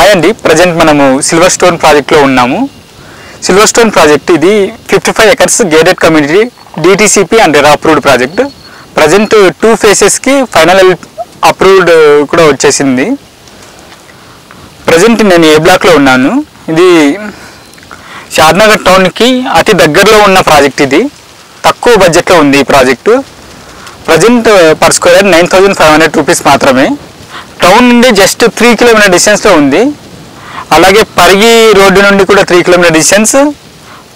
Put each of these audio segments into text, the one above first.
Hi అండి, present మనము silver stone ప్రాజెక్ట్లో ఉన్నాము. సిల్వర్ స్టోన్ ప్రాజెక్ట్ ఇది 55 acres gated community DTCP and approved project. Present 2 ఫేసెస్కి ఫైనల్ అప్రూవ్డ్ కూడా వచ్చేసింది. ప్రజెంట్ నేను ఏ బ్లాక్లో ఉన్నాను. ఇది షాద్నగర్ టౌన్కి అతి దగ్గరలో ఉన్న ప్రాజెక్ట్. ఇది తక్కువ బడ్జెట్లో ఉంది ఈ project. Present per square 9,500 rupees మాత్రమే. టౌన్ నుండి జస్ట్ 3 కిలోమీటర్ డిస్టెన్స్లో ఉంది. అలాగే పరిగి రోడ్డు నుండి కూడా 3 కిలోమీటర్ డిస్టెన్స్,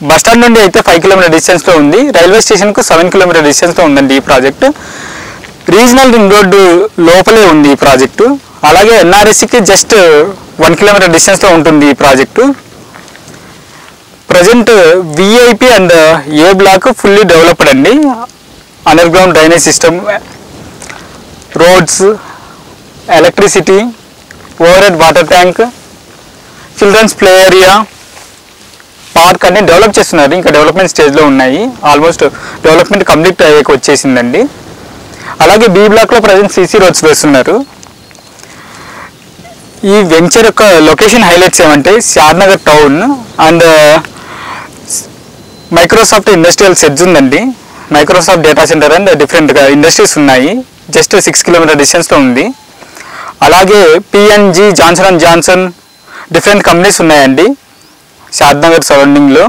బస్టాండ్ నుండి అయితే 5 కిలోమీటర్ డిస్టెన్స్లో ఉంది. రైల్వే స్టేషన్కు 7 కిలోమీటర్ డిస్టెన్స్లో ఉందండి ఈ ప్రాజెక్టు. రీజనల్ రింగ్ రోడ్డు లోపలే ఉంది ఈ ప్రాజెక్టు. అలాగే ఎన్ఆర్ఎస్కి జస్ట్ 1 కిలోమీటర్ డిస్టెన్స్లో ఉంటుంది ఈ project. Present VIP and A block fully developed అండి. Underground drainage system, roads, electricity, overhead water tank, children's play area, park అన్ని డెవలప్ చేస్తున్నారు. ఇంకా డెవలప్మెంట్ స్టేజ్లో ఉన్నాయి. ఆల్మోస్ట్ డెవలప్మెంట్ కంప్లీట్ అయ్యేకి వచ్చేసిందండి. అలాగే బి బ్లాక్లో ప్రజెంట్ సీసీ రోడ్స్ వేస్తున్నారు. ఈ వెంచర్ యొక్క లొకేషన్ హైలైట్స్ ఏమంటే Shadnagar town and Microsoft industrial sheds ఉందండి. మైక్రోసాఫ్ట్ డేటా సెంటర్ అండ్ డిఫరెంట్గా ఇండస్ట్రీస్ ఉన్నాయి. జస్ట్ 6 కిలోమీటర్ డిస్టెన్స్లో ఉంది. అలాగే PNG, Johnson and Johnson different companies ఉన్నాయండి షాద్నగర్ సరౌండింగ్లో.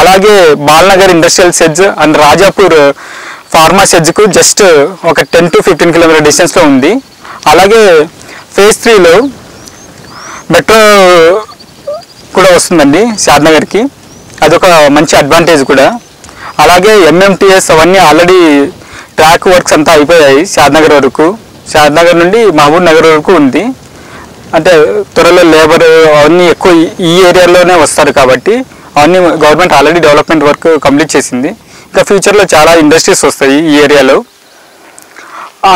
అలాగే Balanagar industrial sheds and Rajapur pharma సెడ్స్కు జస్ట్ ఒక 10 to 15 కిలోమీటర్ డిస్టెన్స్లో ఉంది. అలాగే ఫేజ్ 3లో మెట్రో కూడా వస్తుందండి షాద్నగర్కి. అదొక మంచి అడ్వాంటేజ్ కూడా. అలాగే ఎంఎంటీఎస్ అవన్నీ ఆల్రెడీ ట్రాక్ వర్క్స్ అంతా అయిపోయాయి షాద్నగర్ వరకు. షాద్నగర్ నుండి మహబూబ్ నగర్ వరకు ఉంది. అంటే త్వరలో లేబర్ అవన్నీ ఎక్కువ ఈ ఏరియాలోనే వస్తారు కాబట్టి అవన్నీ government already development work complete చేసింది. ఇంకా ఫ్యూచర్లో చాలా ఇండస్ట్రీస్ వస్తాయి ఈ ఏరియాలో.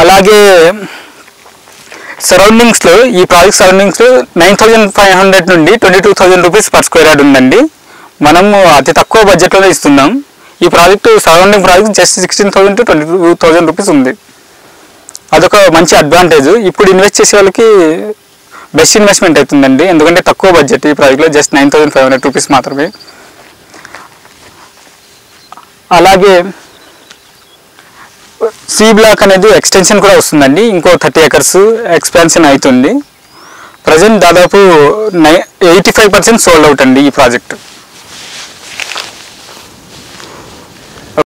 అలాగే సరౌండింగ్స్లో ఈ ప్రాజెక్ట్ సరౌండింగ్స్లో 9,500 నుండి 22,000 రూపీస్ పర్ స్క్వేర్ యార్డ్ ఉందండి. మనము అతి తక్కువ బడ్జెట్లోనే ఇస్తున్నాం. ఈ project surrounding project just 16,000 to 22,000 rupees ఉంది. అదొక మంచి అడ్వాంటేజ్. ఇప్పుడు ఇన్వెస్ట్ చేసే వాళ్ళకి బెస్ట్ ఇన్వెస్ట్మెంట్ అవుతుందండి. ఎందుకంటే తక్కువ బడ్జెట్ ఈ ప్రాజెక్ట్లో జస్ట్ 9,500 రూపీస్ మాత్రమే. అలాగే సి బ్లాక్ అనేది ఎక్స్టెన్షన్ కూడా వస్తుందండి. ఇంకో 30 ఎకర్స్ ఎక్స్పాన్షన్ అవుతుంది. ప్రజెంట్ దాదాపు 85% సోల్డ్ అవుట్ అండి ఈ ప్రాజెక్ట్.